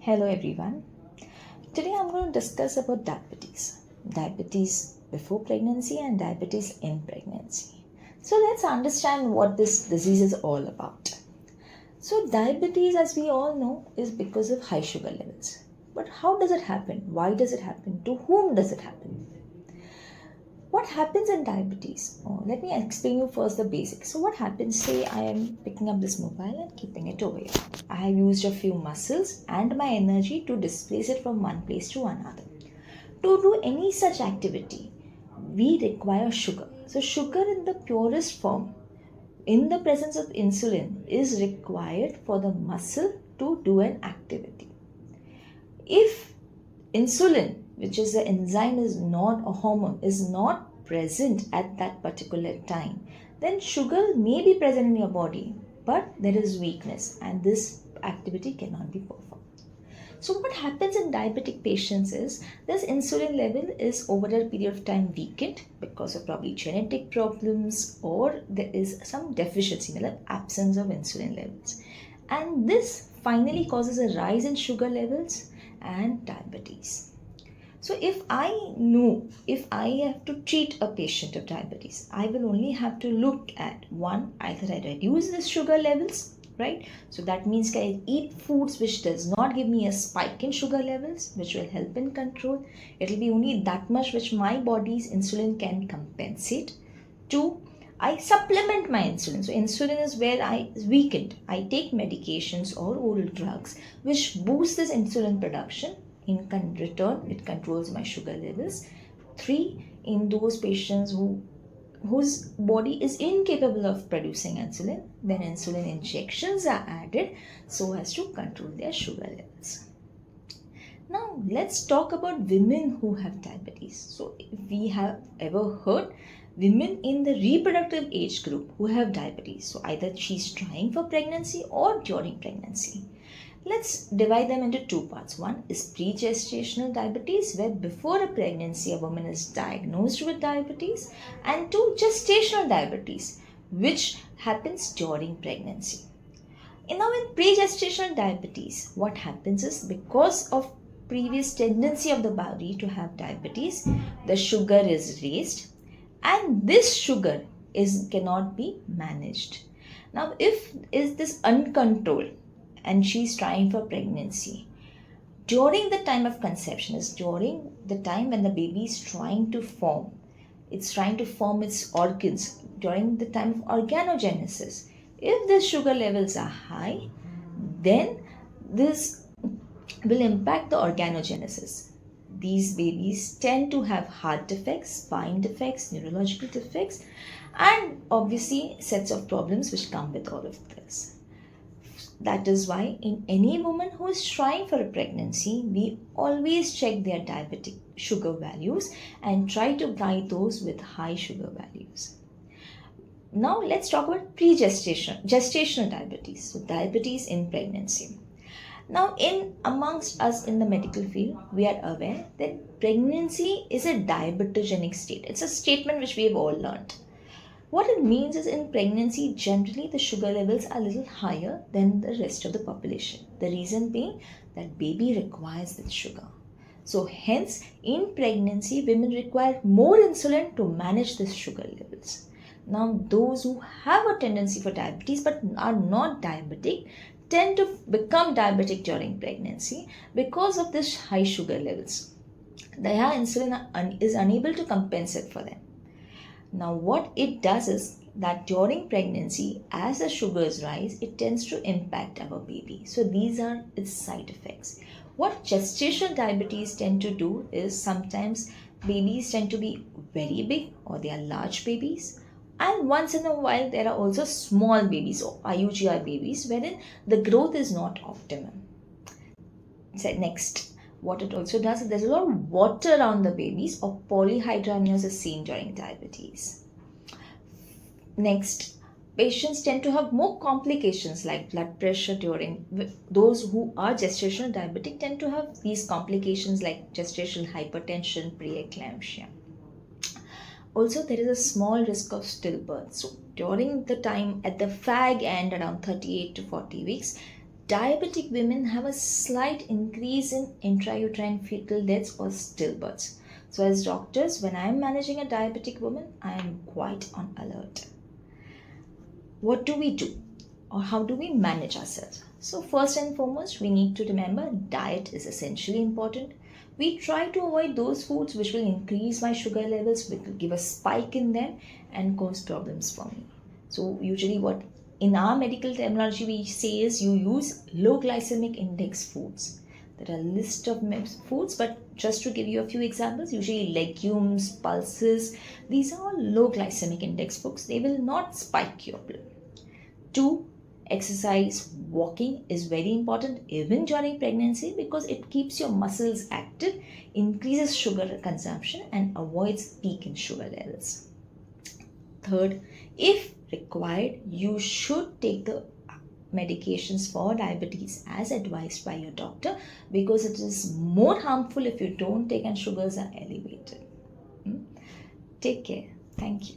Hello everyone. Today I'm going to discuss about diabetes. Diabetes before pregnancy and diabetes in pregnancy. So let's understand what this disease is all about. So diabetes, as we all know, is because of high sugar levels. But how does it happen? Why does it happen? To whom does it happen? What happens in diabetes? Let me explain you first the basics. So what happens, say I am picking up this mobile and keeping it over here. I have used a few muscles and my energy to displace it from one place to another. To do any such activity, we require sugar. So sugar in the purest form, in the presence of insulin, is required for the muscle to do an activity. If insulin, which is the enzyme, is not a hormone, is not present at that particular time, then sugar may be present in your body, but there is weakness and this activity cannot be performed. So what happens in diabetic patients is this insulin level is over a period of time weakened because of probably genetic problems, or there is some deficiency, like absence of insulin levels. And this finally causes a rise in sugar levels and diabetes. So if I have to treat a patient of diabetes, I will only have to look at one, either I reduce the sugar levels, right? So that means I eat foods which does not give me a spike in sugar levels, which will help in control. It will be only that much which my body's insulin can compensate. Two, I supplement my insulin. So insulin is where I weakened. I take medications or oral drugs which boost this insulin production. In return, it controls my sugar levels. Three, in those patients whose body is incapable of producing insulin, then insulin injections are added so as to control their sugar levels. Now let's talk about women who have diabetes. So if we have ever heard women in the reproductive age group who have diabetes, so either she's trying for pregnancy or during pregnancy. Let's divide them into two parts. One is pre-gestational diabetes, where before a pregnancy a woman is diagnosed with diabetes, and two, gestational diabetes, which happens during pregnancy. And now in pre-gestational diabetes, what happens is because of previous tendency of the body to have diabetes, the sugar is raised, and this sugar cannot be managed. Now if is this uncontrolled, and she's trying for pregnancy, during the time of conception, is during the time when the baby is trying to form its organs, during the time of organogenesis. If the sugar levels are high, then this will impact the organogenesis. These babies tend to have heart defects, spine defects, neurological defects, and obviously sets of problems which come with all of this. That is why in any woman who is trying for a pregnancy, we always check their diabetic sugar values and try to guide those with high sugar values. Now let's talk about gestational diabetes, so diabetes in pregnancy. Now amongst us in the medical field, we are aware that pregnancy is a diabetogenic state. It's a statement which we have all learned. What it means is in pregnancy, generally the sugar levels are a little higher than the rest of the population. The reason being that baby requires that sugar. So hence, in pregnancy, women require more insulin to manage the sugar levels. Now, those who have a tendency for diabetes but are not diabetic tend to become diabetic during pregnancy because of this high sugar levels. Their insulin is unable to compensate for them. Now what it does is that during pregnancy, as the sugars rise, it tends to impact our baby. So these are its side effects. What gestational diabetes tend to do is sometimes babies tend to be very big, or they are large babies. And once in a while there are also small babies or IUGR babies wherein the growth is not optimum. So next, what it also does is there's a lot of water around the babies, or polyhydramnios is seen during diabetes. Next, patients tend to have more complications like blood pressure during, those who are gestational diabetic tend to have these complications like gestational hypertension, preeclampsia. Also, there is a small risk of stillbirth. So during the time at the fag end, around 38 to 40 weeks, diabetic women have a slight increase in intrauterine fetal deaths or stillbirths. So as doctors, when I am managing a diabetic woman, I am quite on alert. What do we do, or how do we manage ourselves? So first and foremost, we need to remember diet is essentially important. We try to avoid those foods which will increase my sugar levels, which will give a spike in them and cause problems for me. So usually what in our medical terminology we say is you use low glycemic index foods. There are a list of foods, but just to give you a few examples, usually legumes, pulses, these are all low glycemic index foods. They will not spike your blood. 2. Exercise, walking is very important even during pregnancy because it keeps your muscles active, increases sugar consumption and avoids peak in sugar levels. 3rd, if required, you should take the medications for diabetes as advised by your doctor because it is more harmful if you don't take and sugars are elevated. Take care. Thank you.